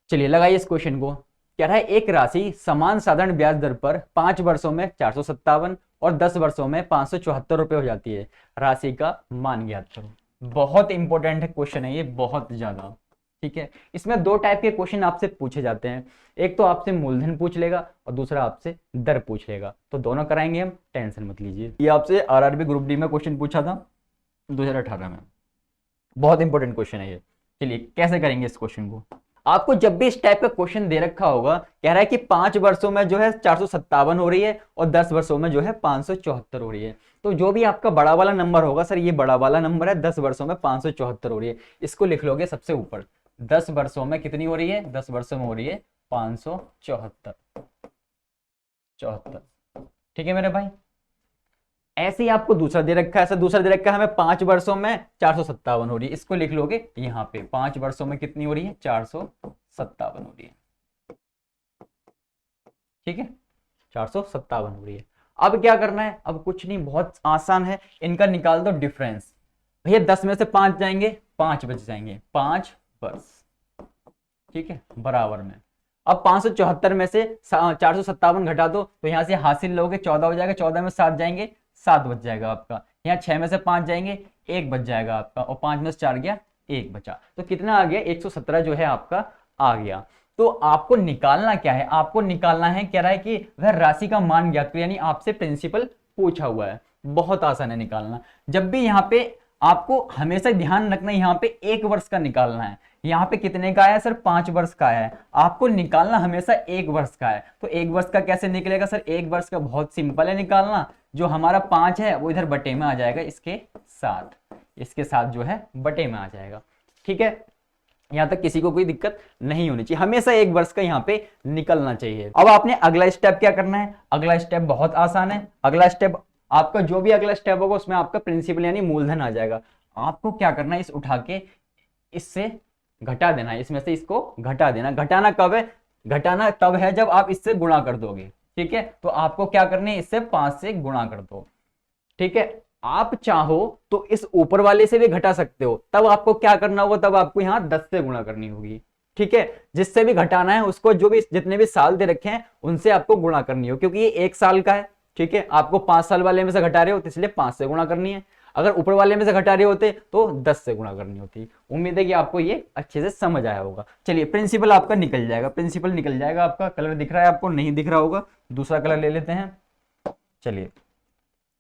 चलिए लगाइए इस क्वेश्चन को। कह रहा है एक राशि समान साधारण ब्याज दर पर 5 वर्षों में 457 और 10 वर्षों में 574 रुपए हो जाती है। राशि का मान ज्ञात करो। बहुत इंपॉर्टेंट है क्वेश्चन है ये, बहुत ज्यादा। ठीक है, इसमें दो टाइप के क्वेश्चन आपसे पूछे जाते हैं। एक तो आपसे मूलधन पूछ लेगा और दूसरा आपसे दर पूछ लेगा। तो दोनों कराएंगे हम, टेंशन मत लीजिए। ये आपसे आरआरबी ग्रुप डी में क्वेश्चन पूछा था 2018 में। बहुत इंपॉर्टेंट क्वेश्चन है ये। चलिए कैसे करेंगे इस क्वेश्चन को। आपको जब भी इस टाइप का क्वेश्चन दे रखा होगा, कह रहा है कि 5 वर्षों में जो है 457 हो रही है और 10 वर्षों में जो है 574 हो रही है, तो जो भी आपका बड़ा वाला नंबर होगा, सर ये बड़ा वाला नंबर है, 10 वर्षों में 574 हो रही है, इसको लिख लोगे सबसे ऊपर। 10 वर्षों में कितनी हो रही है? 10 वर्षों में हो रही है 574। ठीक है मेरे भाई। ऐसे ही आपको दूसरा दे रखा है, ऐसा दूसरा दे रखा है हमें 5 वर्षों में 457 हो रही है, इसको लिख लोगे यहाँ पे। 5 वर्षों में कितनी हो रही है? 457 हो रही है। ठीक है, 457 हो रही है। अब क्या करना है? अब कुछ नहीं, बहुत आसान है, इनका निकाल दो डिफरेंस। भैया 10 में से 5 जाएंगे, 5 बच जाएंगे, 5 वर्ष। ठीक है, बराबर में। अब 574 में से 457 घटा दो, तो यहां से हासिल लोगे 14 हो जाएगा, 14 में 7 जाएंगे, 7 बच जाएगा आपका। यहाँ 6 में से 5 जाएंगे, 1 बच जाएगा आपका, और 5 में से 4 गया, 1 बचा। तो कितना आ गया? 117 जो है आपका आ गया। तो आपको निकालना क्या है? आपको निकालना है, कह रहा है कि वह राशि का मान ज्ञात करो, यानी आपसे प्रिंसिपल पूछा हुआ है। बहुत आसान है निकालना। जब भी यहाँ पे आपको हमेशा ध्यान रखना, यहाँ पे 1 वर्ष का निकालना है। यहाँ पे कितने का है सर? 5 वर्ष का है। आपको निकालना हमेशा 1 वर्ष का है। तो 1 वर्ष का कैसे निकलेगा सर? 1 वर्ष का बहुत सिंपल है निकालना। जो हमारा 5 है वो इधर बटे में आ जाएगा, इसके साथ जो है बटे में आ जाएगा। ठीक है, यहां तक किसी को कोई दिक्कत नहीं होनी चाहिए। हमेशा 1 वर्ष का यहाँ पे निकलना चाहिए। अब आपने अगला स्टेप क्या करना है? अगला स्टेप बहुत आसान है। अगला स्टेप आपका जो भी अगला स्टेप होगा उसमें आपका प्रिंसिपल यानी मूलधन आ जाएगा। आपको क्या करना है? इस उठा के इससे घटा देना है, इसमें से इसको घटा देना। घटाना कब है? घटाना तब है जब आप इससे गुणा कर दोगे। ठीक है, तो आपको क्या करना है? इससे 5 से गुणा कर दो। ठीक है, आप चाहो तो इस ऊपर वाले से भी घटा सकते हो। तब आपको क्या करना होगा? तब आपको यहाँ 10 से गुणा करनी होगी। ठीक है, जिससे भी घटाना है उसको, जो भी जितने भी साल दे रखे हैं उनसे आपको गुणा करनी हो, क्योंकि ये 1 साल का है। ठीक है, आपको 5 साल वाले में से घटा रहे हो तो इसलिए 5 से गुणा करनी है। अगर ऊपर वाले में से घटा रहे होते तो 10 से गुणा करनी होती। उम्मीद है कि आपको ये अच्छे से समझ आया होगा। चलिए प्रिंसिपल आपका निकल जाएगा, प्रिंसिपल निकल जाएगा आपका। कलर दिख रहा है आपको? नहीं दिख रहा होगा, दूसरा कलर ले लेते हैं। चलिए,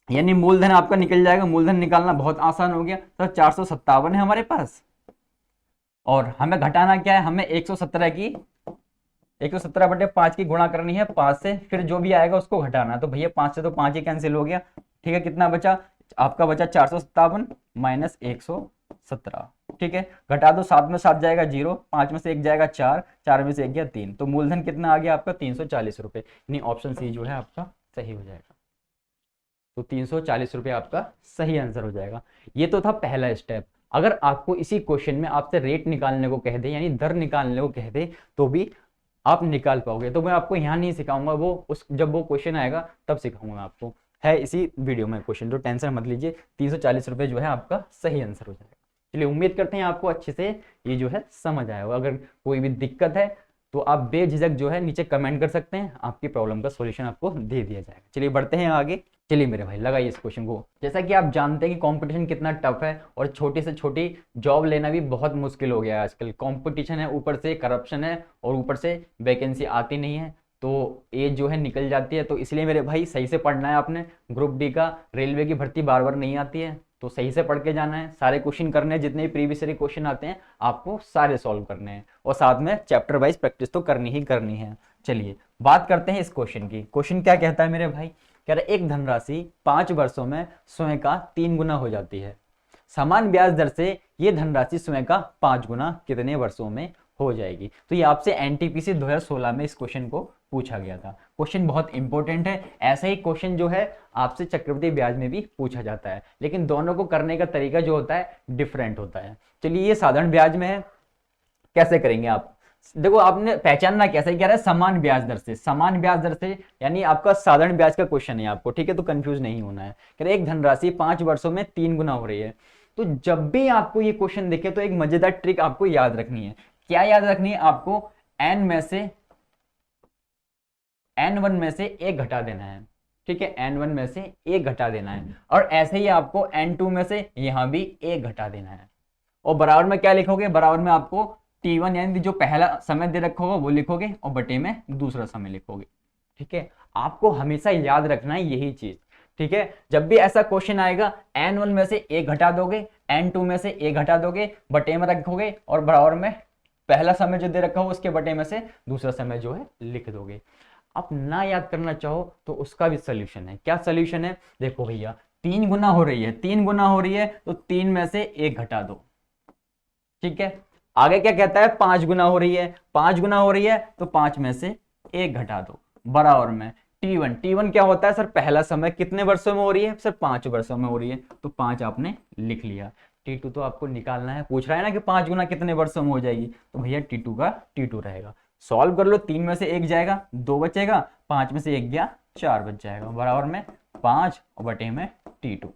यानी मूलधन आपका निकल जाएगा। मूलधन निकालना बहुत आसान हो गया। तो 457 है हमारे पास, और हमें घटाना क्या है? हमें 117 की 117 बटे 5 की गुणा करनी है 5 से, फिर जो भी आएगा उसको घटाना है। तो भैया 5 से तो 5 ही कैंसिल हो गया। ठीक है, कितना बचा आपका? बचा 457 माइनस 117। ठीक है, घटा दो, 7 में 7 जाएगा 0, 5 में से 1 जाएगा 4, 4 में से 1 गया 3। तो मूलधन कितना आ गया आपका? 340 रुपए। यानी ऑप्शन सी जो है आपका सही हो जाएगा। तो 340 रुपये आपका सही आंसर हो जाएगा। ये तो था पहला स्टेप। अगर आपको इसी क्वेश्चन में आपसे रेट निकालने को कह दे, यानी दर निकालने को कह दे, तो भी आप निकाल पाओगे। तो मैं आपको यहाँ नहीं सिखाऊंगा, वो जब वो क्वेश्चन आएगा तब सिखाऊंगा आपको। है इसी वीडियो में क्वेश्चन, तो टेंशन मत लीजिए। 340 रुपये जो है आपका सही आंसर हो जाएगा। चलिए, उम्मीद करते हैं आपको अच्छे से ये जो है समझ आया होगा। अगर कोई भी दिक्कत है तो आप बेझिझक जो है नीचे कमेंट कर सकते हैं, आपकी प्रॉब्लम का सॉल्यूशन आपको दे दिया जाएगा। चलिए बढ़ते हैं आगे। चलिए मेरे भाई लगाइए इस क्वेश्चन को। जैसा कि आप जानते हैं कि कंपटीशन कितना टफ है, और छोटी से छोटी जॉब लेना भी बहुत मुश्किल हो गया है आजकल। कंपटीशन है, ऊपर से करप्शन है, और ऊपर से वैकेंसी आती नहीं है, तो एज जो है निकल जाती है। तो इसलिए मेरे भाई सही से पढ़ना है आपने। ग्रुप डी का रेलवे की भर्ती बार बार नहीं आती है, तो सही से पढ़ के जाना है। सारे क्वेश्चन करने हैं, जितने भी प्रीवियस ईयर क्वेश्चन आते हैं आपको सारे सॉल्व करने हैं, और साथ में चैप्टर वाइज प्रैक्टिस तो करनी ही करनी है। चलिए बात करते हैं इस क्वेश्चन की। क्वेश्चन क्या कहता है मेरे भाई? कह रहा है एक धनराशि 5 वर्षों में स्वयं का 3 गुना हो जाती है। समान ब्याज दर से ये धनराशि स्वयं का 5 गुना कितने वर्षों में हो जाएगी? तो ये आपसे एनटीपीसी 2016 में इस क्वेश्चन को पूछा गया था। क्वेश्चन बहुत इंपॉर्टेंट है। ऐसा ही क्वेश्चन जो है आपसे चक्रवृद्धि ब्याज में भी पूछा जाता है, लेकिन दोनों को करने का तरीका जो होता है डिफरेंट होता है। चलिए, ये साधारण ब्याज में है, कैसे करेंगे आप? देखो, आपने पहचानना कैसे? कह रहा है समान ब्याज दर से। समान ब्याज दर से यानी आपका साधारण ब्याज का क्वेश्चन है आपको। ठीक है, तो कंफ्यूज नहीं होना है। कह रहे एक धनराशि 5 वर्षों में 3 गुना हो रही है। तो जब भी आपको ये क्वेश्चन दिखे तो एक मजेदार ट्रिक आपको याद रखनी है। क्या याद रखनी है आपको? n में से n1 में से एक घटा देना है, ठीक है, n1 में से एक घटा देना है, और ऐसे ही आपको n2 में से यहां भी एक घटा देना है। और बराबर में क्या लिखोगे, बराबर में आपको t1 यानी जो पहला समय दे रखा होगा वो लिखोगे और बटे में दूसरा समय लिखोगे, ठीक है। आपको हमेशा याद रखना है यही चीज, ठीक है। जब भी ऐसा क्वेश्चन आएगा n1 में से एक घटा दोगे, n2 में से एक घटा दोगे, बटे में रखोगे और बराबर में पहला समय जो दे रखा हो उसके बटे में से दूसरा समय जो है लिख दोगे। आप ना याद करना चाहो तो उसका भी सोल्यूशन है। क्या सोल्यूशन है, देखो भैया 3 गुना हो रही है, 3 गुना हो रही है तो 3 में से एक घटा दो, ठीक है। आगे क्या कहता है, 5 गुना हो रही है, 5 गुना हो रही है तो 5 में से एक घटा दो, बराबर में t1 क्या होता है सर, पहला समय कितने वर्षों में हो रही है सर, 5 वर्षों में हो रही है, तो 5 आपने लिख लिया। t2 तो आपको निकालना है, पूछ रहा है ना कि 5 गुना कितने वर्षों में हो जाएगी, तो भैया t2 का t2 रहेगा। सॉल्व कर लो, 3 में से एक जाएगा 2 बचेगा, 5 में से एक गया 4 बच जाएगा, बराबर में 5 और बटे में t2,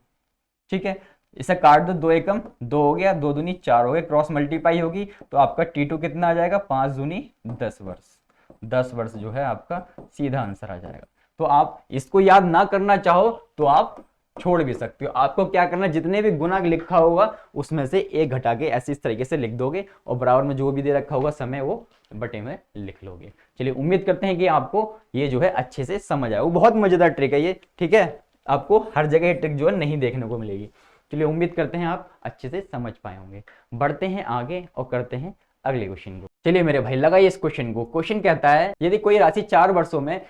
ठीक है। इसे काट दो, 2 एकम 2 हो गया, 2 दूनी 4 हो गए, क्रॉस मल्टीप्लाई होगी तो आपका t2 कितना आ जाएगा, 5 दूनी 10 वर्ष, 10 वर्ष जो है आपका सीधा आंसर आ जाएगा। तो आप इसको याद ना करना चाहो तो आप छोड़ भी सकते हो। आपको क्या करना है, जितने भी गुना लिखा होगा उसमें से एक घटा के ऐसे इस तरीके से लिख दोगे और बराबर में जो भी दे रखा होगा समय वो बटे में लिख लोगे। चलिए उम्मीद करते हैं कि आपको ये जो है अच्छे से समझ आए। वो बहुत मजेदार ट्रिक है ये, ठीक है, आपको हर जगह ये ट्रिक जो है नहीं देखने को मिलेगी। चलिए उम्मीद करते हैं आप अच्छे से समझ पाए होंगे। बढ़ते हैं आगे और करते हैं अगले क्वेश्चन को। चलिए मेरे भाई लगाइए इस क्वेश्चन को। क्वेश्चन कहता है यदि कोई राशि 4 वर्षों में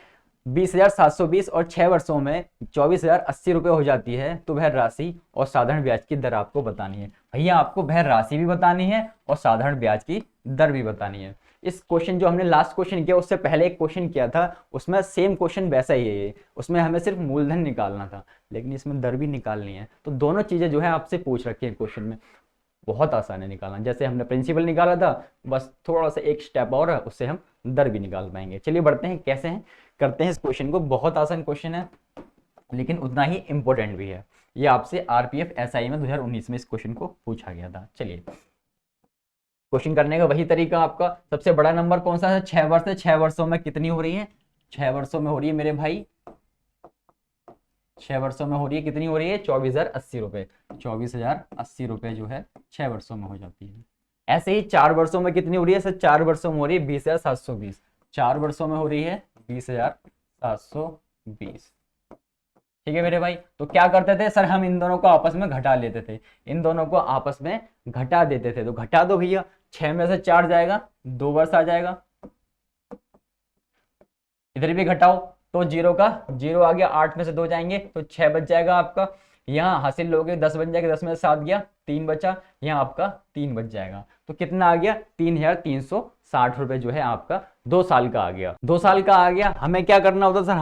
20,720 और 6 वर्षों में 24,080 रुपए हो जाती है तो वह राशि और साधारण ब्याज की दर आपको बतानी है। भैया आपको वह राशि भी बतानी है और साधारण ब्याज की दर भी बतानी है। इस क्वेश्चन जो हमने लास्ट क्वेश्चन किया उससे पहले एक क्वेश्चन किया था उसमें सेम क्वेश्चन वैसा ही है, उसमें हमें सिर्फ मूलधन निकालना था, लेकिन इसमें दर भी निकालनी है। तो दोनों चीजें जो है आपसे पूछ रखी है क्वेश्चन में, बहुत आसान है निकालना। जैसे हमने प्रिंसिपल निकाला था, बस थोड़ा सा एक स्टेप और है, उससे हम दर भी निकाल पाएंगे। चलिए बढ़ते हैं, कैसे हैं करते हैं इस क्वेश्चन को। बहुत आसान क्वेश्चन है लेकिन उतना ही इंपॉर्टेंट भी है। ये आपसे आरपीएफ एसआई में 2019 में इस क्वेश्चन को पूछा गया था। चलिए क्वेश्चन करने का वही तरीका आपका। सबसे बड़ा नंबर कौन सा है, 6 वर्ष है। 6 वर्षों में कितनी हो रही है, 6 वर्षों में हो रही है मेरे भाई, 6 वर्षों में हो रही है, कितनी हो रही है, 24,080 रुपए। 24,080 रुपए जो है 6 वर्षों में हो जाती है। ऐसे ही 4 वर्षों में कितनी हो रही है सर, 4 वर्षों में हो रही है 20,720। 4 वर्षों में हो रही है 20,720, ठीक है मेरे भाई। तो क्या करते थे सर, हम इन दोनों को आपस में घटा लेते थे, इन दोनों को आपस में घटा देते थे। तो घटा दो भैया, 6 में से 4 जाएगा 2 वर्ष आ जाएगा, इधर भी घटाओ तो 0 का 0 आ गया, 8 में से 2 जाएंगे तो 6 बच जाएगा आपका। यहाँ हासिल लोगे 10 बन जाएगा, 10 में से 7 गया 3 बचा, यहाँ आपका 3 बच जाएगा। तो कितना आ गया, 3,360 रुपए जो है आपका 2 साल का आ गया। 2 साल का आ गया। हमें क्या करना होता सर,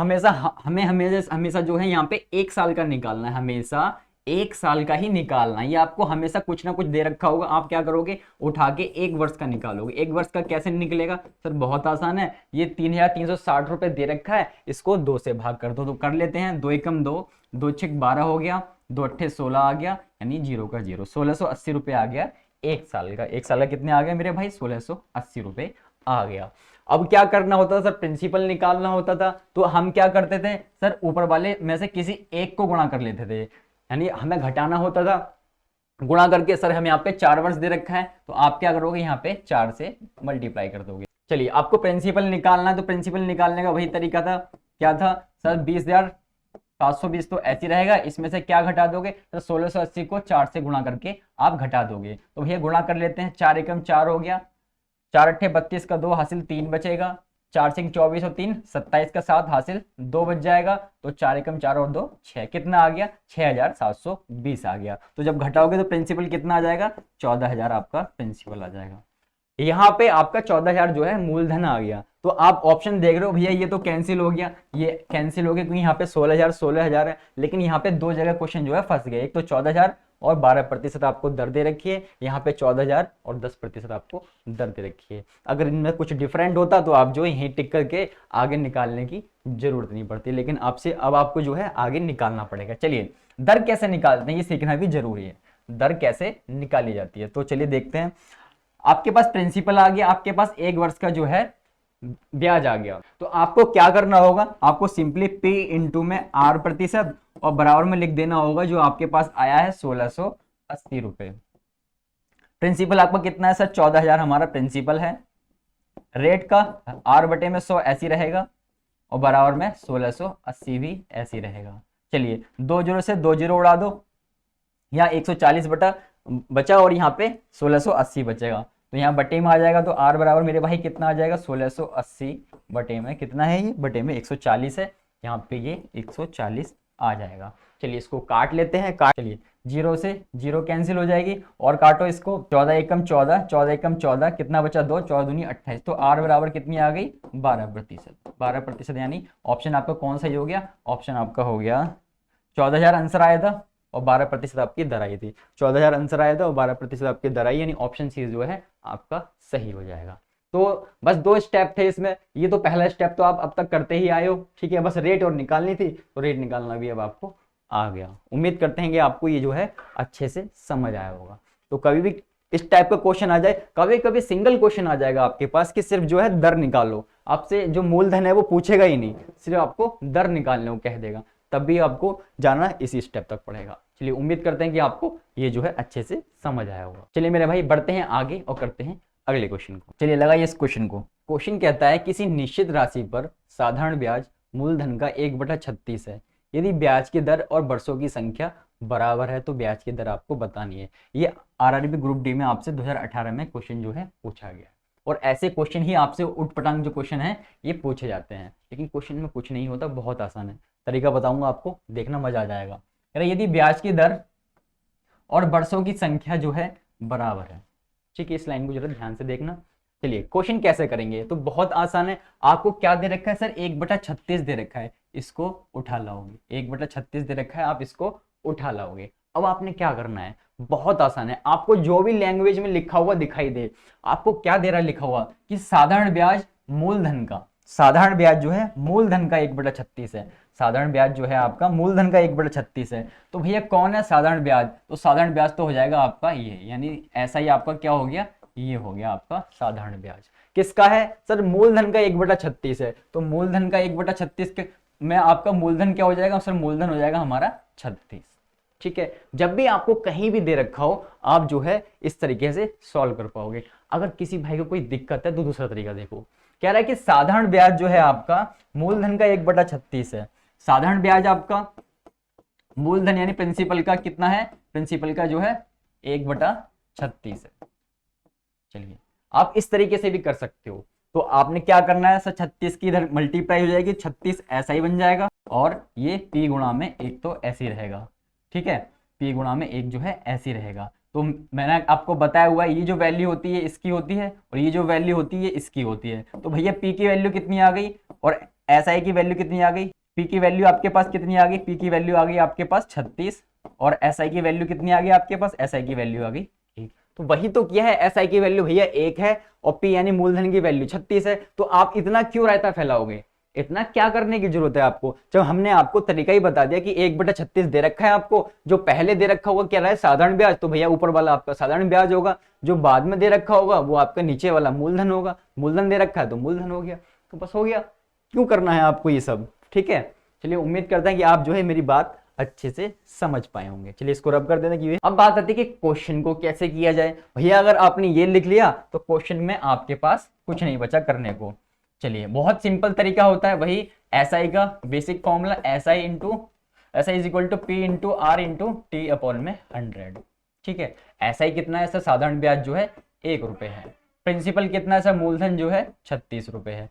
हमें हमेशा जो है यहाँ पे 1 साल का निकालना है, हमेशा 1 साल का ही निकालना है। ये आपको हमेशा कुछ ना कुछ दे रखा होगा, आप क्या करोगे उठा के 1 वर्ष का निकालोगे। 1 वर्ष का कैसे निकलेगा सर, बहुत आसान है। ये 3,360 रुपए दे रखा है, इसको 2 से भाग कर दो। तो कर लेते हैं, 2 एकम 2, 2 छक 12 हो गया, 2 अट्ठे 16 आ गया, यानी 0 का 0, 1,680 रुपए आ गया 1 साल का। 1 साल का कितने आ गए मेरे भाई, 1,680 रुपए आ गया। अब क्या करना होता था सर, प्रिंसिपल निकालना होता था। तो हम क्या करते थे सर, ऊपर वाले में से किसी एक को गुणा कर लेते थे, यानी हमें घटाना होता था। गुणा करके सर हम यहाँ पे 4 वर्ष दे रखा है, तो आप क्या करोगे, यहाँ पे 4 से मल्टीप्लाई कर दोगे। चलिए आपको प्रिंसिपल निकालना है, तो प्रिंसिपल निकालने का वही तरीका था। क्या था सर, 20,720 तो ऐसे रहेगा, इसमें से क्या घटा दोगे तो 1,680 को 4 से गुणा करके आप घटा दोगे। तो भैया गुणा कर लेते हैं, 4 एकम 4 हो गया, 4 अट्ठे 32 का 2 हासिल 3 बचेगा, 4 सिंह 24 और 3 27 का 7 हासिल 2 बच जाएगा। तो 4 एकम 4 और 2 6, कितना आ गया, 6,720 आ गया। तो जब घटाओगे तो प्रिंसिपल कितना आ जाएगा, 14,000 आपका प्रिंसिपल आ जाएगा। यहाँ पे आपका 14,000 जो है मूलधन आ गया। तो आप ऑप्शन देख रहे हो भैया, ये तो कैंसिल हो गया, ये कैंसिल हो गया क्योंकि यहाँ पे 16,000 है, लेकिन यहाँ पे 2 जगह क्वेश्चन जो है फंस गए। एक तो 14,000 और 12% आपको दर दे रखी है, यहाँ पे 14,000 और 10% आपको दर दे रखी है। अगर इनमें कुछ डिफरेंट होता तो आप जो है यहीं टिक करके आगे निकालने की जरूरत नहीं पड़ती, लेकिन आपसे अब आपको जो है आगे निकालना पड़ेगा। चलिए दर कैसे निकालते हैं ये सीखना भी जरूरी है, दर कैसे निकाली जाती है। तो चलिए देखते हैं। आपके पास प्रिंसिपल आ गया, आपके पास 1 वर्ष का जो है ब्याज आ गया। तो आपको क्या करना होगा, आपको सिंपली P इंटू में R प्रतिशत और बराबर में लिख देना होगा जो आपके पास आया है 1680 रुपए। प्रिंसिपल आपका कितना है सर, 14,000 हमारा प्रिंसिपल है। रेट का R बटे में 100 ऐसी रहेगा और बराबर में 1680 भी ऐसी रहेगा। चलिए 2 जीरो से 2 जीरो उड़ा दो, यहाँ 140 बटा बचा और यहाँ पे 1680 बचेगा, तो यहाँ बटे में आ जाएगा। तो R बराबर मेरे भाई कितना आ जाएगा, 1680 बटे में कितना है, ये बटे में 140 है, यहाँ पे ये 140 आ जाएगा। चलिए इसको काट लेते हैं, काट, चलिए जीरो से जीरो कैंसिल हो जाएगी और काटो इसको, 14 एकम 14, 14 एकम 14, कितना बचा 2, 14 दूनी 28, तो R बराबर कितनी आ गई, 12%। 12% यानी ऑप्शन आपका कौन सा ही हो गया, ऑप्शन आपका हो गया 14,000 आंसर आया था और 12% आपकी दर आई थी। 14,000 आंसर आया था और 12% आपकी दर आई, यानी ऑप्शन सी जो है आपका सही हो जाएगा। तो बस 2 स्टेप थे इसमें, ये तो पहला स्टेप तो आप अब तक करते ही आए हो, ठीक है, बस रेट और निकालनी थी, तो रेट निकालना भी अब आपको आ गया। उम्मीद करते हैं कि आपको ये जो है अच्छे से समझ आया होगा। तो कभी भी इस टाइप का क्वेश्चन आ जाए, कभी कभी सिंगल क्वेश्चन आ जाएगा आपके पास कि सिर्फ जो है दर निकालो, आपसे जो मूलधन है वो पूछेगा ही नहीं, सिर्फ आपको दर निकालने को कह देगा, तब भी आपको जाना इसी स्टेप तक पड़ेगा। चलिए उम्मीद करते हैं कि आपको ये जो है अच्छे से समझ आया होगा। चलिए मेरे भाई बढ़ते हैं आगे और करते हैं अगले क्वेश्चन को। चलिए लगाइए इस क्वेश्चन को। क्वेश्चन कहता है किसी निश्चित राशि पर साधारण ब्याज मूलधन का 1/36 है। यदि ब्याज की दर और वर्षों की संख्या बराबर है तो ब्याज की दर आपको बतानी है। ये आरआरबी ग्रुप डी में आपसे 2018 में क्वेश्चन जो है पूछा गया, और ऐसे क्वेश्चन ही आपसे उठपटांग जो क्वेश्चन है ये पूछे जाते हैं, लेकिन क्वेश्चन में कुछ नहीं होता, बहुत आसान है। तरीका बताऊंगा आपको, देखना मजा आ जाएगा। यदि ब्याज की दर और वर्षों की संख्या जो है बराबर है, ठीक है, इस लाइन को जरा ध्यान से देखना। चलिए क्वेश्चन कैसे करेंगे, तो बहुत आसान है। आपको क्या दे रखा है सर, 1/36 दे रखा है, इसको उठा लाओगे। 1/36 दे रखा है, आप इसको उठा लाओगे। अब आपने क्या करना है, बहुत आसान है। आपको जो भी लैंग्वेज में लिखा हुआ दिखाई दे, आपको क्या दे रहा है लिखा हुआ कि साधारण ब्याज मूलधन का, साधारण ब्याज जो है मूलधन का 1/36 है। साधारण ब्याज जो है आपका मूलधन का 1/36 है। तो भैया कौन है साधारण ब्याज, तो साधारण ब्याज तो हो जाएगा आपका ये, यानी ऐसा ही आपका क्या हो गया, ये हो गया आपका साधारण ब्याज। किसका है सर, मूलधन का 1/36 है, तो मूलधन का 1/36 के में आपका मूलधन क्या हो जाएगा सर, मूलधन हो जाएगा हमारा 36। ठीक है, जब भी आपको कहीं भी दे रखा हो आप जो है इस तरीके से सॉल्व कर पाओगे। अगर किसी भाई को कोई दिक्कत है तो दूसरा तरीका देखो, कह रहा है कि साधारण ब्याज जो है आपका मूलधन का 1/36 है। साधारण ब्याज आपका मूलधन यानी प्रिंसिपल का कितना है, प्रिंसिपल का जो है 1/36 है। चलिए आप इस तरीके से भी कर सकते हो। तो आपने क्या करना है सर, 36 की इधर मल्टीप्लाई हो जाएगी, 36 ऐसा ही बन जाएगा, और ये p गुणा में 1 तो ऐसे ही रहेगा। ठीक है, p गुणा में 1 जो है ऐसे ही रहेगा। तो मैंने आपको बताया हुआ है ये जो वैल्यू होती है इसकी होती है, और ये जो वैल्यू होती है इसकी होती है। तो भैया p की वैल्यू कितनी आ गई और SI की वैल्यू कितनी आ गई, p की वैल्यू आपके पास कितनी आ गई, p की वैल्यू आ गई आपके पास 36, और SI की वैल्यू कितनी आ गई आपके पास, SI की वैल्यू आ गई 1। तो वही तो किया है, SI की वैल्यू भैया 1 है और p यानी मूलधन की वैल्यू 36 है। तो आप इतना क्यों रायता फैलाओगे, इतना क्या करने की जरूरत है आपको, जब हमने आपको तरीका ही बता दिया कि 1/36 दे रखा है आपको। जो पहले दे रखा होगा क्या रहा है साधारण ब्याज, तो भैया ऊपर वाला आपका साधारण ब्याज होगा, जो बाद में दे रखा होगा वो आपका नीचे वाला मूलधन होगा। मूलधन दे रखा है तो मूलधन हो गया, तो बस हो गया। क्यों करना है आपको ये सब, ठीक है। चलिए उम्मीद करते हैं कि आप जो है मेरी बात अच्छे से समझ पाए होंगे। चलिए इसको रब कर देना कि अब बात आती है कि क्वेश्चन को कैसे किया जाए। भैया अगर आपने ये लिख लिया तो क्वेश्चन में आपके पास कुछ नहीं बचा करने को। चलिए बहुत सिंपल तरीका होता है, वही SI का basic formula, SI is equal to P into R into T upon में 100। ठीक है, SI कितना है सर, साधारण ब्याज जो है 1 रुपए है, प्रिंसिपल कितना है सर, मूलधन जो है 36 रुपए है।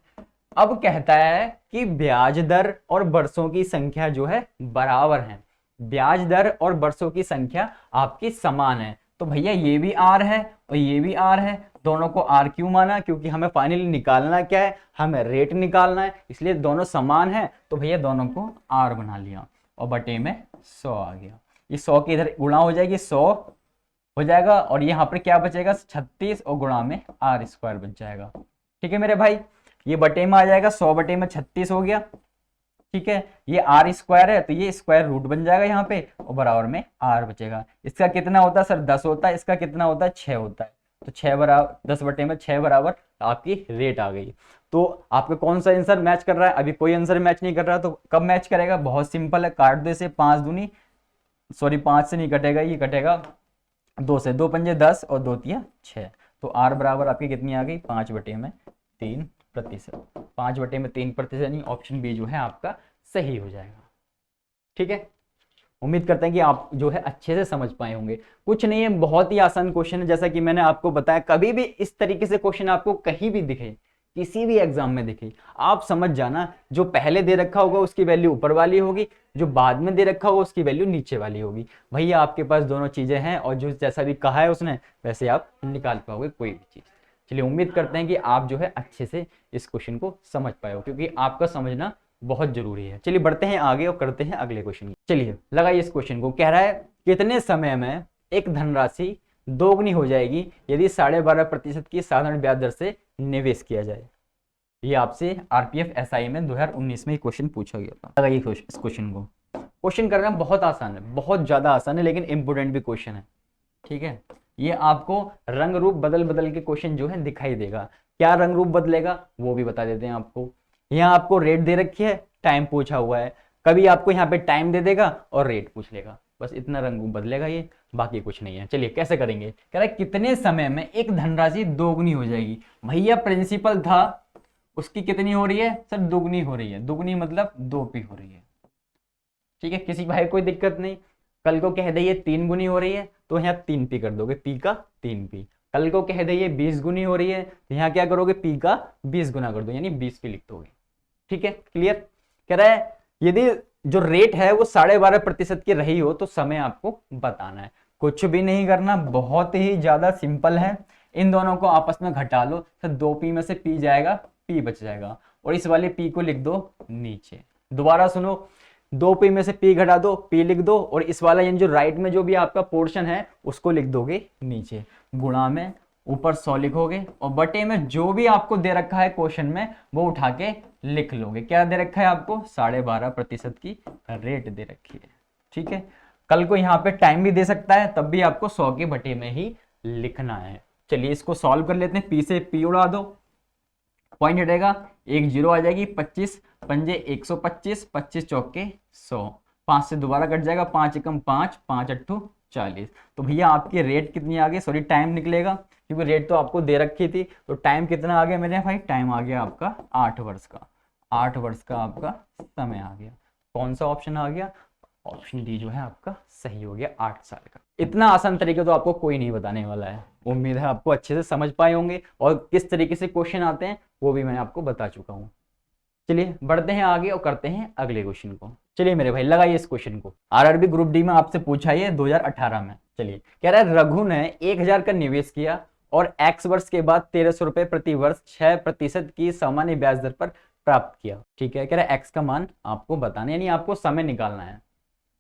अब कहता है कि ब्याज दर और वर्षों की संख्या जो है बराबर है, ब्याज दर और वर्षों की संख्या आपकी समान है। तो भैया ये भी R है और ये भी R है, दोनों को R क्यों माना, क्योंकि हमें फाइनली निकालना क्या है, हमें रेट निकालना है, इसलिए दोनों समान है। तो भैया दोनों को R बना लिया और बटे में 100 आ गया। ये 100 की इधर गुणा हो जाएगी, 100 हो जाएगा, और यहाँ पर क्या बचेगा 36 और गुणा में R² बच जाएगा। ठीक है मेरे भाई, ये बटे में आ जाएगा, 100 बटे में 36 हो गया। ठीक है, ये R² है तो ये स्क्वायर रूट बन जाएगा यहाँ पे, और बराबर में R बचेगा। इसका कितना होता है सर, 10 होता है, इसका कितना होता है 6 होता है। तो 6 बराबर 10 बटे में 6 बराबर आपकी रेट आ गई। तो आपका कौन सा आंसर मैच कर रहा है? अभी कोई आंसर मैच नहीं कर रहा, तो कब मैच करेगा? बहुत सिंपल है, काट दो इसे, 5 दूनी सॉरी 5 से नहीं कटेगा, ये कटेगा 2 से, 2 पंजे 10 और 2 तिया 6। तो आर बराबर आपकी कितनी आ गई? 5/3%। 5/3% यानी ऑप्शन बी जो है आपका सही हो जाएगा। ठीक है, उम्मीद करते हैं कि आप जो है अच्छे से समझ पाए होंगे। कुछ नहीं है, बहुत ही आसान क्वेश्चन है, जैसा कि मैंने आपको बताया। कभी भी इस तरीके से क्वेश्चन आपको कहीं भी दिखे, किसी भी एग्जाम में दिखे, आप समझ जाना जो पहले दे रखा होगा उसकी वैल्यू ऊपर वाली होगी, जो बाद में दे रखा होगा उसकी वैल्यू नीचे वाली होगी। भैया आपके पास दोनों चीजें हैं, और जो जैसा भी कहा है उसने वैसे आप निकाल पाओगे कोई भी चीज। चलिए, उम्मीद करते हैं कि आप जो है अच्छे से इस क्वेश्चन को समझ पाए हो, क्योंकि आपका समझना बहुत जरूरी है। चलिए बढ़ते हैं आगे और करते हैं अगले क्वेश्चन। चलिए लगाइए इस क्वेश्चन को। कह रहा है कितने समय में एक धनराशि दोगुनी हो जाएगी यदि 12.5% की साधारण ब्याज दर से निवेश किया जाए। ये आपसे आरपीएफ एसआई में 2019 में क्वेश्चन पूछा गया था। लगाइए इस क्वेश्चन को। क्वेश्चन करना बहुत आसान है, बहुत ज्यादा आसान है, लेकिन इंपोर्टेंट भी क्वेश्चन है। ठीक है, ये आपको रंग रूप बदल बदल के क्वेश्चन जो है दिखाई देगा। क्या रंग रूप बदलेगा वो भी बता देते हैं आपको। यहाँ आपको रेट दे रखी है, टाइम पूछा हुआ है, कभी आपको यहाँ पे टाइम दे देगा और रेट पूछ लेगा, बस इतना रंग रूप बदलेगा ये, बाकी कुछ नहीं है। चलिए कैसे करेंगे। कह रहा है कितने समय में एक धनराशि दोगुनी हो जाएगी। भैया प्रिंसिपल था उसकी कितनी हो रही है सर? दोगुनी हो रही है। दोगुनी मतलब 2p हो रही है। ठीक है, किसी भाई कोई दिक्कत नहीं। कल को कह दे 3 गुनी हो रही है तो यहाँ 3p कर दोगे, p का 3p। कल को कह दे 20 गुनी हो रही है तो यहाँ क्या करोगे? p का 20 गुना कर दो, यानी 20p लिख दोगे। ठीक है, क्लियर। कह रहा है यदि जो रेट है वो 12.5% की रही हो तो समय आपको बताना है। कुछ भी नहीं करना, बहुत ही ज्यादा सिंपल है। इन दोनों को आपस में घटा लो, तो 2p में से p जाएगा, p बच जाएगा, और इस वाले p को लिख दो नीचे। दोबारा सुनो, 2p में से p घटा दो, p लिख दो, और इस वाला यानी जो राइट में जो भी आपका पोर्शन है उसको लिख दोगे नीचे। गुणा में ऊपर 100 लिखोगे, और बटे में जो भी आपको दे रखा है क्वेश्चन में वो उठा के लिख लोगे। क्या दे रखा है आपको? 12.5% की रेट दे रखी है। ठीक है, कल को यहाँ पे टाइम भी दे सकता है, तब भी आपको 100 के बटे में ही लिखना है। चलिए इसको सॉल्व कर लेते हैं। p से p उड़ा दो, पॉइंट हटेगा, एक जीरो आ जाएगी। 25 पंजे 125, 25 चौके 100, 5 से दोबारा कट जाएगा, 5 एकम 5, 5 अट्ठू 40। तो भैया आपकी रेट कितनी आ गई? सॉरी टाइम निकलेगा, क्योंकि रेट तो आपको दे रखी थी। तो टाइम कितना आ गया मेरे भाई? टाइम आ गया आपका 8 वर्ष का। 8 वर्ष का आपका समय आ गया। कौन सा ऑप्शन आ गया? ऑप्शन डी जो है आपका सही हो गया, 8 साल का। इतना आसान तरीका तो आपको कोई नहीं बताने वाला है। उम्मीद है आपको अच्छे से समझ पाए होंगे, और किस तरीके से क्वेश्चन आते हैं वो भी मैंने आपको बता चुका हूँ। चलिए बढ़ते हैं आगे और करते हैं अगले क्वेश्चन को। चलिए मेरे भाई लगाइए इस क्वेश्चन को। आरआरबी ग्रुप डी में आपसे पूछा है 2018 में। चलिए कह रहा है रघु ने 1000 का निवेश किया और x वर्ष के बाद 1300 रुपए प्रति वर्ष 6% की सामान्य ब्याज दर पर प्राप्त किया। ठीक है, कह रहा है x का मान आपको बताना, यानी आपको समय निकालना है।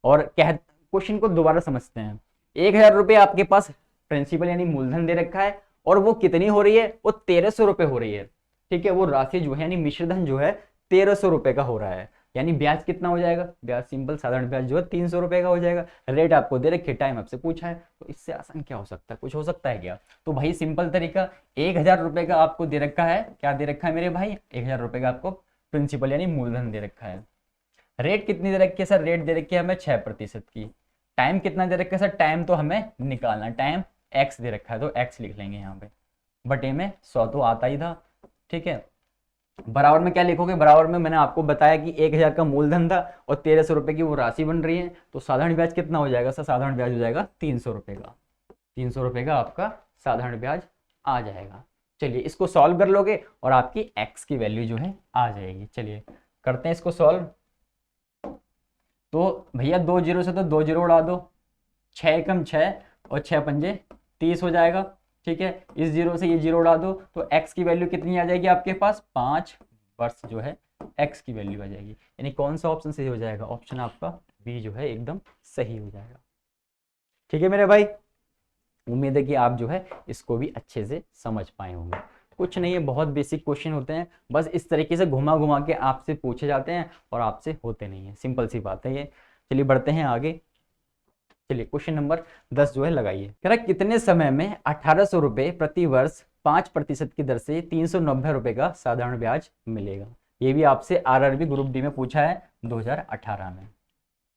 और क्वेश्चन को दोबारा समझते हैं। 1000 रुपए आपके पास प्रिंसिपल यानी मूलधन दे रखा है, और वो कितनी हो रही है? वो 1300 रुपए हो रही है। ठीक है, वो राशि जो है यानी मिश्रधन जो है 1300 रुपए का हो रहा है, यानी ब्याज कितना हो जाएगा? ब्याज सिंपल साधारण ब्याज जो है 300 रुपए का हो जाएगा। रेट आपको दे रखे, टाइम आपसे पूछा है, तो इससे आसान क्या हो सकता है? कुछ हो सकता है क्या? तो भाई सिंपल तरीका, 1000 रुपए का आपको दे रखा है। क्या दे रखा है मेरे भाई? 1000 रुपए का आपको प्रिंसिपल यानी मूलधन दे रखा है। रेट कितनी दे रखी है सर? रेट दे रखी है हमें 6% की। टाइम कितना दे रखा है सर? टाइम तो हमें निकालना है, टाइम x दे रखा है तो x लिख लेंगे यहाँ पे। बटे में 100 तो आता ही था। ठीक है, बराबर में क्या लिखोगे? बराबर में मैंने आपको बताया कि 1000 का मूलधन था और 1300 रुपए की वो राशि बन रही है, तो साधारण ब्याज कितना हो जाएगा सर? साधारण ब्याज हो जाएगा 300 रुपए का। 300 रुपए का आपका साधारण ब्याज आ जाएगा। चलिए इसको सॉल्व कर लोगे और आपकी x की वैल्यू जो है आ जाएगी। चलिए करते हैं इसको सॉल्व। तो भैया 2 जीरो से तो 2 जीरो उड़ा दो, 6 एकम 6 और 6 पंजे 30 हो जाएगा। ठीक है, इस जीरो से ये जीरो उड़ा दो, तो x की वैल्यू कितनी आ जाएगी आपके पास? 5 वर्ष जो है x की वैल्यू आ जाएगी। यानी कौन सा ऑप्शन सही हो जाएगा? ऑप्शन आपका बी जो है एकदम सही हो जाएगा। ठीक है मेरे भाई, उम्मीद है कि आप जो है इसको भी अच्छे से समझ पाए होंगे। कुछ नहीं है, बहुत बेसिक क्वेश्चन होते हैं, बस इस तरीके से घुमा घुमा के आपसे पूछे जाते हैं और आपसे होते नहीं है। सिंपल सी बात है ये। चलिए बढ़ते हैं आगे। चलिए क्वेश्चन नंबर 10 जो है लगाइए। कह रहा है कितने समय में 1800 रुपये प्रति वर्ष 5% की दर से 390 रुपये का साधारण ब्याज मिलेगा। ये भी आपसे आरआरबी ग्रुप डी में पूछा है 2018 में।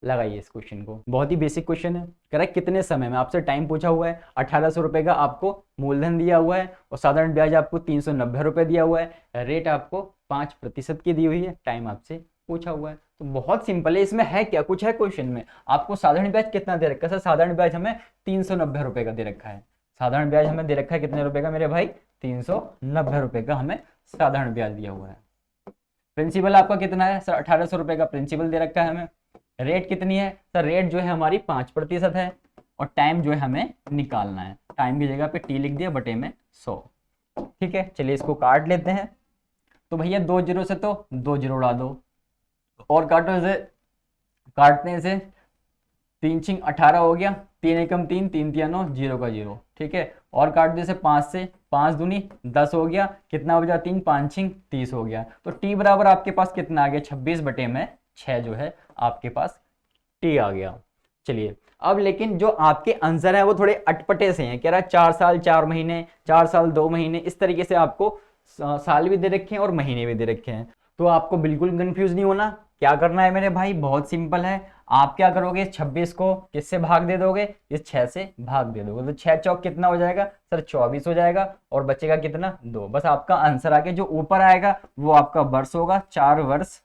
लगाइए इस क्वेश्चन को, बहुत ही बेसिक क्वेश्चन है। कह रहा है कितने समय में, आपसे टाइम पूछा हुआ है, 1800 रुपये का आपको मूलधन दिया हुआ है और साधारण ब्याज आपको 390 रुपये दिया हुआ है, रेट आपको 5% की दी हुई है, टाइम आपसे पूछा हुआ है। तो बहुत सिंपल है, इसमें है क्या, कुछ है क्वेश्चन में। आपको साधारण ब्याज कितना दे रखा है? सर साधारण ब्याज हमें 390 रुपये का दे रखा है। साधारण ब्याज हमें दे रखा है कितने रुपए का मेरे भाई? 390 रुपये का हमें साधारण ब्याज दिया हुआ है। प्रिंसिपल आपका कितना है? सर 1800 रुपये का प्रिंसिपल दे रखा है हमें। रेट कितनी है? सर रेट जो है हमारी 5% है और टाइम जो है हमें निकालना है। टाइम की जगह पे टी लिख दिया, बटे में 100। ठीक है, चलिए इसको काट लेते हैं। तो भैया 2 जीरो से तो 2 जीरो उड़ा दो और काटो इसे, काटने से 3 छिंग 18 हो गया, 3 एकम 3, 3 तिया 9, 0 का 0। ठीक है, और काट दे से 5 से, 5 दूनी 10 हो गया, कितना बचा? 3, 5 छिंग 30 हो गया। तो टी बराबर आपके पास कितना आ गया? 26 बटे में 6 जो है आपके पास टी आ गया। चलिए अब लेकिन जो आपके आंसर है वो थोड़े अटपटे से हैं। कह रहा है 4 साल 4 महीने, 4 साल 2 महीने, इस तरीके से आपको साल भी दे रखे हैं और महीने भी दे रखे हैं। तो आपको बिल्कुल कंफ्यूज नहीं होना। क्या करना है मेरे भाई? बहुत सिंपल है। आप क्या करोगे? 26 को किससे भाग दे दोगे? इस 6 से भाग दे दोगे। तो 6 चौक कितना हो जाएगा? सर 24 हो जाएगा और बचेगा कितना? 2। बस आपका आंसर आगे जो ऊपर आएगा वो आपका वर्ष होगा, 4 वर्ष।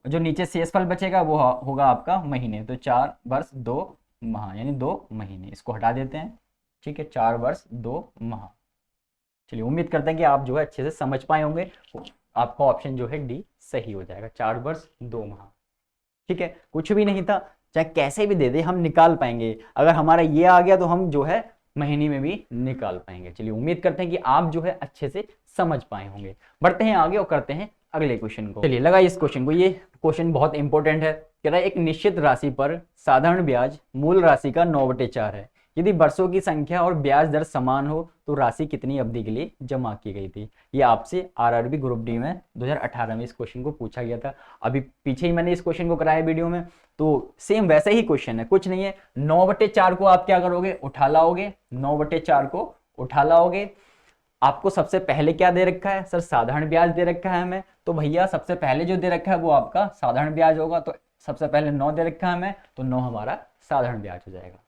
जो नीचे शेषफल बचेगा वो होगा आपका महीने। तो 4 वर्ष 2 माह यानी 2 महीने। इसको हटा देते हैं। ठीक है, 4 वर्ष 2 माह। चलिए उम्मीद करते हैं कि आप जो है अच्छे से समझ पाए होंगे। आपका ऑप्शन जो है डी सही हो जाएगा, 4 वर्ष 2 माह। ठीक है, कुछ भी नहीं था, चाहे कैसे भी दे दे हम निकाल पाएंगे। अगर हमारा ये आ गया तो हम जो है महीने में भी निकाल पाएंगे। चलिए उम्मीद करते हैं कि आप जो है अच्छे से समझ पाए होंगे। बढ़ते हैं आगे और करते हैं अगले क्वेश्चन को। चलिए लगाइए इस क्वेश्चन को, ये क्वेश्चन बहुत इंपॉर्टेंट है। कह रहा है एक निश्चित राशि पर साधारण ब्याज मूल राशि का 9/4 है। यदि वर्षों की संख्या और ब्याज दर समान हो तो राशि कितनी अवधि के लिए जमा की गई थी? ये आपसे आरआरबी ग्रुप डी में 2018 में इस क्वेश्चन को पूछा गया था। अभी पीछे ही मैंने इस क्वेश्चन को कराया वीडियो में, तो सेम वैसा ही क्वेश्चन है, कुछ नहीं है। 9/4 को आप क्या करोगे? उठा लाओगे। 9/4 को उठा लाओगे। आपको सबसे पहले क्या दे रखा है? सर साधारण ब्याज दे रखा है हमें। तो भैया सबसे पहले जो दे रखा है वो आपका साधारण ब्याज होगा। तो सबसे पहले 9 दे रखा है हमें, तो 9 हमारा साधारण ब्याज हो जाएगा।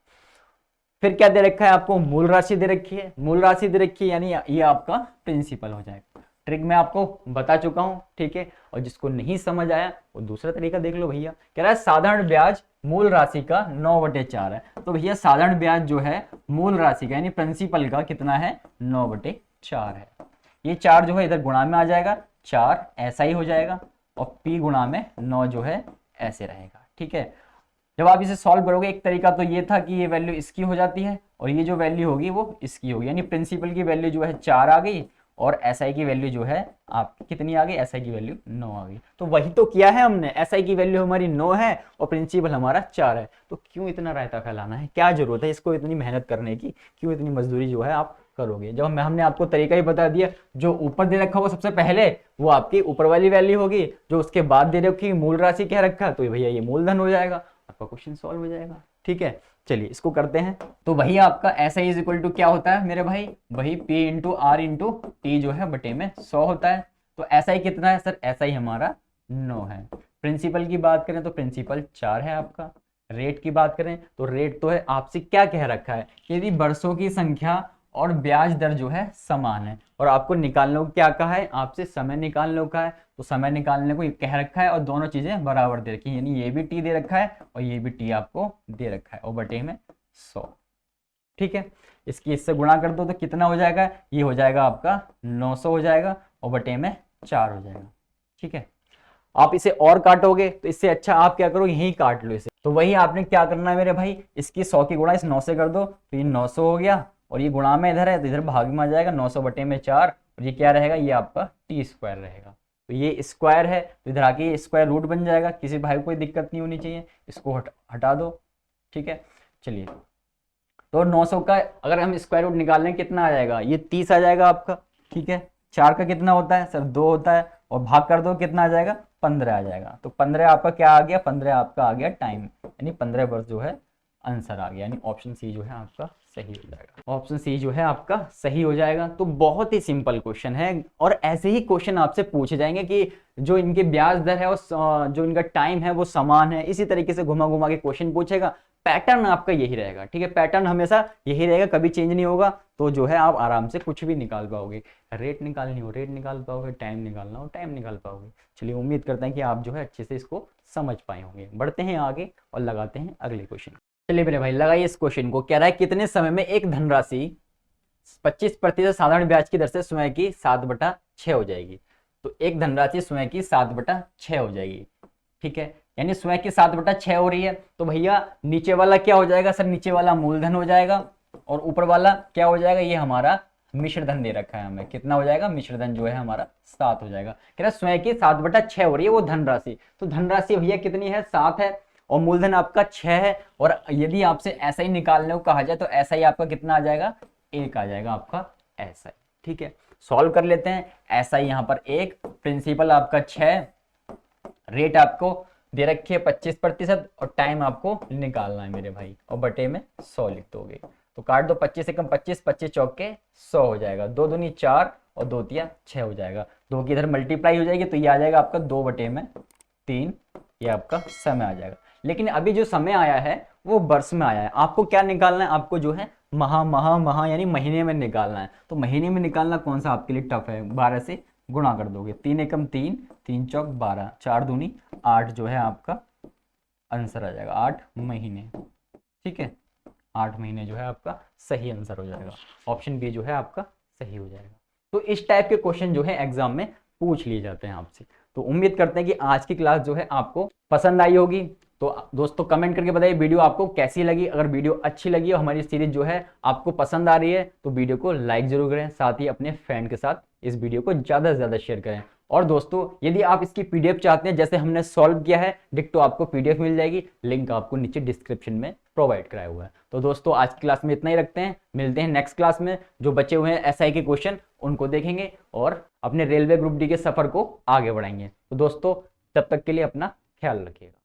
फिर क्या दे रखा है आपको? मूल राशि दे रखी है। मूल राशि दे रखी है यानी ये आपका प्रिंसिपल हो जाएगा। ट्रिक मैं आपको बता चुका हूं। ठीक है, और जिसको नहीं समझ आया वो दूसरा तरीका देख लो भैया। कह रहा है साधारण ब्याज मूल राशि का 9/4 है। तो भैया साधारण ब्याज जो है मूल राशि का यानी प्रिंसिपल का कितना है? 9/4 है। ये 4 जो है इधर गुणा में आ जाएगा, 4 ऐसा ही हो जाएगा और p गुणा में 9 जो है ऐसे रहेगा। ठीक है, जब आप इसे सॉल्व करोगे, एक तरीका तो ये था कि ये वैल्यू इसकी हो जाती है और ये जो वैल्यू होगी वो इसकी होगी, यानी प्रिंसिपल की वैल्यू जो है 4 आ गई और एसआई की वैल्यू जो है आपकी कितनी आ गई? एसआई की वैल्यू 9 आ गई। तो वही तो किया है हमने, एसआई की वैल्यू हमारी 9 है और प्रिंसिपल हमारा 4 है। तो क्यों इतना रायता फैलाना है? क्या जरूरत है इसको इतनी मेहनत करने की? क्यों इतनी मजदूरी जो है आप करोगे? जब हमने आपको तरीका ही बता दिया, जो ऊपर दे रखा हो सबसे पहले वो आपकी ऊपर वाली वैल्यू होगी, जो उसके बाद दे रखी मूल राशि क्या रखा तो भैया ये मूलधन हो जाएगा, आपका क्वेश्चन सॉल्व हो जाएगा। ठीक है, चलिए इसको करते हैं। तो वही आपका ऐसा इज इक्वल टू क्या होता है मेरे भाई? वही P into R into T जो है बटे में 100 होता है। तो ऐसा ही कितना है? सर ऐसा ही हमारा 9 है। प्रिंसिपल की बात करें तो प्रिंसिपल 4 है आपका। रेट की बात करें तो रेट तो है आपसे क्या कह रखा है? यदि वर्षों की संख्या और ब्याज दर जो है समान है और आपको निकालने को क्या कहा है? आपसे समय निकालने को कहा है। तो समय निकालने को कह रखा है और दोनों चीजें बराबर दे रखी है, यानी ये भी टी दे रखा है और ये भी टी आपको दे रखा है और बटे में 100। ठीक है, इसकी इससे गुणा कर दो तो कितना हो जाएगा? ये हो जाएगा आपका 900 हो जाएगा और बटे में 4 हो जाएगा। ठीक है, आप इसे और काटोगे तो इससे अच्छा आप क्या करो? यही काट लो इसे। तो वही आपने क्या करना है मेरे भाई? इसकी 100 की गुणा इस 9 से कर दो तो ये 900 हो गया और ये गुणा में इधर है तो इधर भाग में आ जाएगा 900 बटे में 4 और ये क्या रहेगा? ये आपका टी स्क्वायर रहेगा। तो ये स्क्वायर है तो इधर आके ये स्क्वायर रूट बन जाएगा। किसी भाई को कोई दिक्कत नहीं होनी चाहिए, इसको हटा दो। ठीक है, चलिए तो 900 का अगर हम स्क्वायर रूट निकालें कितना आ जाएगा? ये 30 आ जाएगा आपका। ठीक है, 4 का कितना होता है? सर 2 होता है और भाग कर दो कितना आ जाएगा? 15 आ जाएगा। तो 15 आपका क्या आ गया? 15 आपका आ गया टाइम, यानी 15 वर्ष जो है आंसर आ गया, यानी ऑप्शन सी जो है आपका सही हो जाएगा। ऑप्शन सी जो है आपका सही हो जाएगा। तो बहुत ही सिंपल क्वेश्चन है और ऐसे ही क्वेश्चन आपसे पूछे जाएंगे कि जो इनके ब्याज दर है और जो इनका टाइम है वो समान है, इसी तरीके से घुमा घुमा के क्वेश्चन पूछेगा। पैटर्न आपका यही रहेगा, ठीक है, पैटर्न हमेशा यही रहेगा, कभी चेंज नहीं होगा। तो जो है आप आराम से कुछ भी निकाल पाओगे, रेट निकालनी हो रेट निकाल पाओगे, टाइम निकालना हो टाइम निकाल पाओगे। चलिए उम्मीद करते हैं कि आप जो है अच्छे से इसको समझ पाए होंगे। बढ़ते हैं आगे और लगाते हैं अगले क्वेश्चन। चलिए मेरे भाई लगाइए इस क्वेश्चन को। कह रहा है कितने समय में एक धनराशि 25% साधारण ब्याज की दर से स्वयं की 7/6 हो जाएगी। तो एक धनराशि स्वयं की 7/6 हो जाएगी, ठीक है, यानी स्वयं की 7/6 हो रही है। तो भैया नीचे वाला क्या हो जाएगा सर? नीचे वाला मूलधन हो जाएगा और ऊपर वाला क्या हो जाएगा? ये हमारा मिश्रधन दे रखा है हमें, कितना हो जाएगा? मिश्रधन जो है हमारा 7 हो जाएगा। कह रहा है स्वयं की 7/6 हो रही है वो धनराशि। तो धनराशि भैया कितनी है? 7 है और मूलधन आपका 6 है। और यदि आपसे ऐसा ही निकालने को कहा जाए तो ऐसा ही आपका कितना आ जाएगा? 1 आ जाएगा आपका ऐसा ही, ठीक है। सॉल्व कर लेते हैं। ऐसा ही यहाँ पर 1, प्रिंसिपल आपका 6, रेट आपको दे रखी है 25% और टाइम आपको निकालना है मेरे भाई, और बटे में 100 लिख दोगे। तो काट दो, 25 एकम 25, 25 चौके 100 हो जाएगा, 2 दूनी 4 और 2 तिया 6 हो जाएगा। 2 की इधर मल्टीप्लाई हो जाएगी तो ये आ जाएगा आपका 2/3, ये आपका समय आ जाएगा। लेकिन अभी जो समय आया है वो वर्ष में आया है। आपको क्या निकालना है? आपको जो है महा यानी महीने में निकालना है। तो महीने में निकालना कौन सा आपके लिए टफ है? 12 से गुणा कर दोगे, 3 एकम 3, 3 चौक 12, 4 दूनी 8 जो है आपका आंसर आ जाएगा, 8 महीने, ठीक है। 8 महीने जो है आपका सही आंसर हो जाएगा। ऑप्शन बी जो है आपका सही हो जाएगा। तो इस टाइप के क्वेश्चन जो है एग्जाम में पूछ लिए जाते हैं आपसे। तो उम्मीद करते हैं कि आज की क्लास जो है आपको पसंद आई होगी। तो दोस्तों कमेंट करके बताइए वीडियो आपको कैसी लगी। अगर वीडियो अच्छी लगी और हमारी सीरीज जो है आपको पसंद आ रही है तो वीडियो को लाइक जरूर करें, साथ ही अपने फ्रेंड के साथ इस वीडियो को ज़्यादा से ज़्यादा शेयर करें। और दोस्तों यदि आप इसकी पीडीएफ चाहते हैं, जैसे हमने सॉल्व किया है डिट्टो आपको पीडीएफ मिल जाएगी, लिंक आपको नीचे डिस्क्रिप्शन में प्रोवाइड कराया हुआ है। तो दोस्तों आज की क्लास में इतना ही रखते हैं, मिलते हैं नेक्स्ट क्लास में। जो बचे हुए हैं एसआई के क्वेश्चन उनको देखेंगे और अपने रेलवे ग्रुप डी के सफर को आगे बढ़ाएंगे। तो दोस्तों तब तक के लिए अपना ख्याल रखिएगा।